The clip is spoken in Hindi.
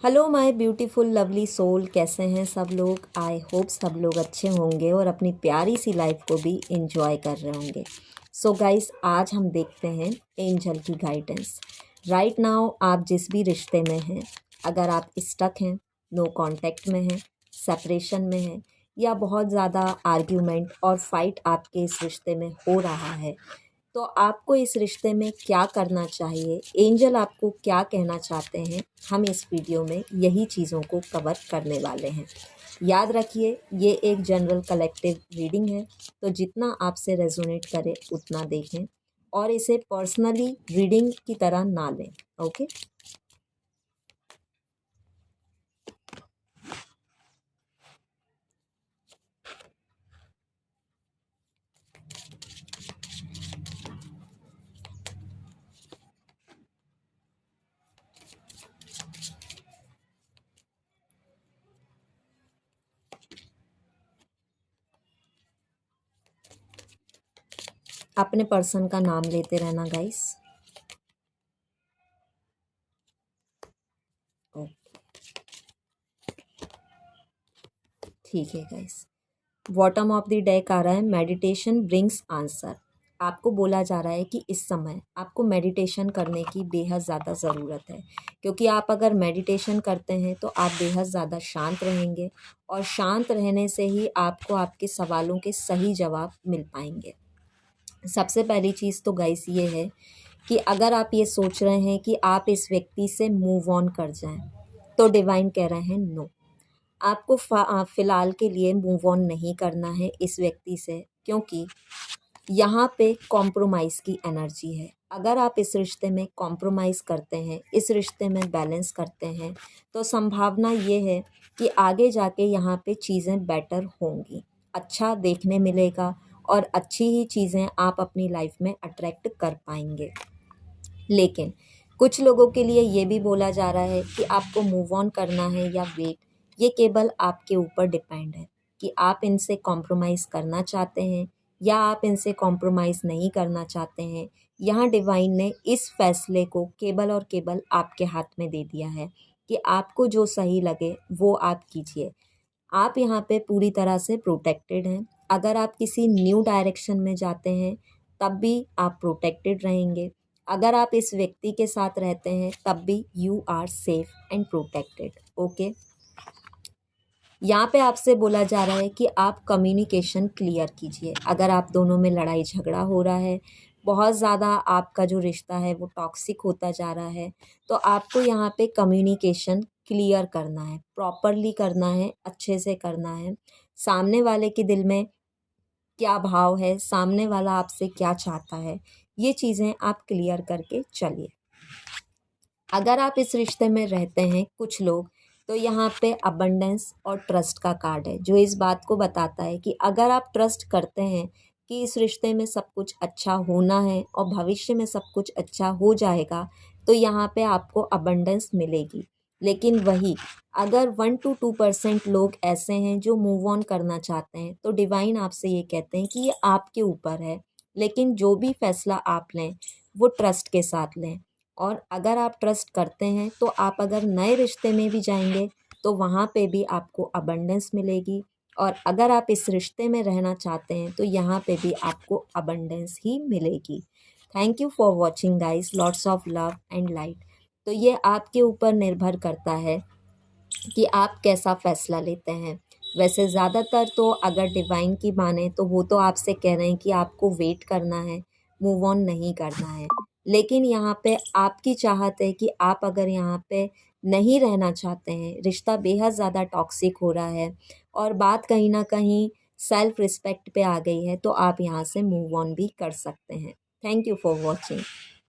Hello my beautiful lovely soul, कैसे हैं सब लोग। आई होप सब लोग अच्छे होंगे और अपनी प्यारी सी लाइफ को भी एंजॉय कर रहे होंगे। सो गाइस, आज हम देखते हैं एंजल की गाइडेंस। राइट नाउ आप जिस भी रिश्ते में हैं, अगर आप स्टक हैं, नो कांटेक्ट में हैं, सेपरेशन में हैं, या बहुत ज़्यादा आर्ग्यूमेंट और फाइट आपके इस रिश्ते में हो रहा है, तो आपको इस रिश्ते में क्या करना चाहिए, एंजल आपको क्या कहना चाहते हैं, हम इस वीडियो में यही चीज़ों को कवर करने वाले हैं। याद रखिए, ये एक जनरल कलेक्टिव रीडिंग है, तो जितना आपसे रेजोनेट करे उतना देखें और इसे पर्सनली रीडिंग की तरह ना लें। ओके। अपने पर्सन का नाम लेते रहना गाइस। ठीक है guys, bottom of the deck आ रहा है मेडिटेशन ब्रिंग्स आंसर। आपको बोला जा रहा है कि इस समय आपको मेडिटेशन करने की बेहद ज़्यादा ज़रूरत है, क्योंकि आप अगर मेडिटेशन करते हैं तो आप बेहद ज़्यादा शांत रहेंगे और शांत रहने से ही आपको आपके सवालों के सही जवाब मिल पाएंगे। सबसे पहली चीज़ तो गाइस ये है कि अगर आप ये सोच रहे हैं कि आप इस व्यक्ति से मूव ऑन कर जाएं, तो डिवाइन कह रहे हैं नो, आपको फ़िलहाल के लिए मूव ऑन नहीं करना है इस व्यक्ति से, क्योंकि यहाँ पे कॉम्प्रोमाइज़ की एनर्जी है। अगर आप इस रिश्ते में कॉम्प्रोमाइज़ करते हैं, इस रिश्ते में बैलेंस करते हैं, तो संभावना ये है कि आगे जाके यहाँ पे चीज़ें बेटर होंगी, अच्छा देखने मिलेगा और अच्छी ही चीज़ें आप अपनी लाइफ में अट्रैक्ट कर पाएंगे। लेकिन कुछ लोगों के लिए ये भी बोला जा रहा है कि आपको मूव ऑन करना है या वेट, ये केवल आपके ऊपर डिपेंड है कि आप इनसे कॉम्प्रोमाइज़ करना चाहते हैं या आप इनसे कॉम्प्रोमाइज़ नहीं करना चाहते हैं। यहाँ डिवाइन ने इस फैसले को केवल और केवल आपके हाथ में दे दिया है कि आपको जो सही लगे वो आप कीजिए। आप यहाँ पे पूरी तरह से प्रोटेक्टेड हैं। अगर आप किसी न्यू डायरेक्शन में जाते हैं तब भी आप प्रोटेक्टेड रहेंगे। अगर आप इस व्यक्ति के साथ रहते हैं तब भी you are safe and protected. Okay. यहाँ पे आपसे बोला जा रहा है कि आप कम्युनिकेशन क्लियर कीजिए। अगर आप दोनों में लड़ाई झगड़ा हो रहा है, बहुत ज़्यादा आपका जो रिश्ता है वो टॉक्सिक होता जा रहा है, तो आपको यहाँ पे कम्युनिकेशन क्लियर करना है, प्रॉपरली करना है, अच्छे से करना है। सामने वाले के दिल में क्या भाव है, सामने वाला आपसे क्या चाहता है, ये चीज़ें आप क्लियर करके चलिए। अगर आप इस रिश्ते में रहते हैं कुछ लोग, तो यहाँ पे अबंडेंस और ट्रस्ट का कार्ड है, जो इस बात को बताता है कि अगर आप ट्रस्ट करते हैं कि इस रिश्ते में सब कुछ अच्छा होना है और भविष्य में सब कुछ अच्छा हो जाएगा, तो यहाँ पे आपको अबंडेंस मिलेगी। लेकिन वही अगर 1 to 2% लोग ऐसे हैं जो मूव ऑन करना चाहते हैं, तो डिवाइन आपसे ये कहते हैं कि ये आपके ऊपर है, लेकिन जो भी फैसला आप लें वो ट्रस्ट के साथ लें। और अगर आप ट्रस्ट करते हैं तो आप अगर नए रिश्ते में भी जाएंगे तो वहाँ पे भी आपको अबंडेंस मिलेगी, और अगर आप इस रिश्ते में रहना चाहते हैं तो यहाँ पे भी आपको अबंडेंस ही मिलेगी। Thank you for watching guys, lots of love and light. तो ये आपके ऊपर निर्भर करता है कि आप कैसा फ़ैसला लेते हैं। वैसे ज़्यादातर तो अगर डिवाइन की माने तो वो तो आपसे कह रहे हैं कि आपको वेट करना है, मूव ऑन नहीं करना है। लेकिन यहाँ पे आपकी चाहत है कि आप अगर यहाँ पे नहीं रहना चाहते हैं, रिश्ता बेहद ज़्यादा टॉक्सिक हो रहा है और बात कहीं न कहीं सेल्फ रिस्पेक्ट पे आ गई है, तो आप यहाँ से मूव ऑन भी कर सकते हैं। Thank you for watching.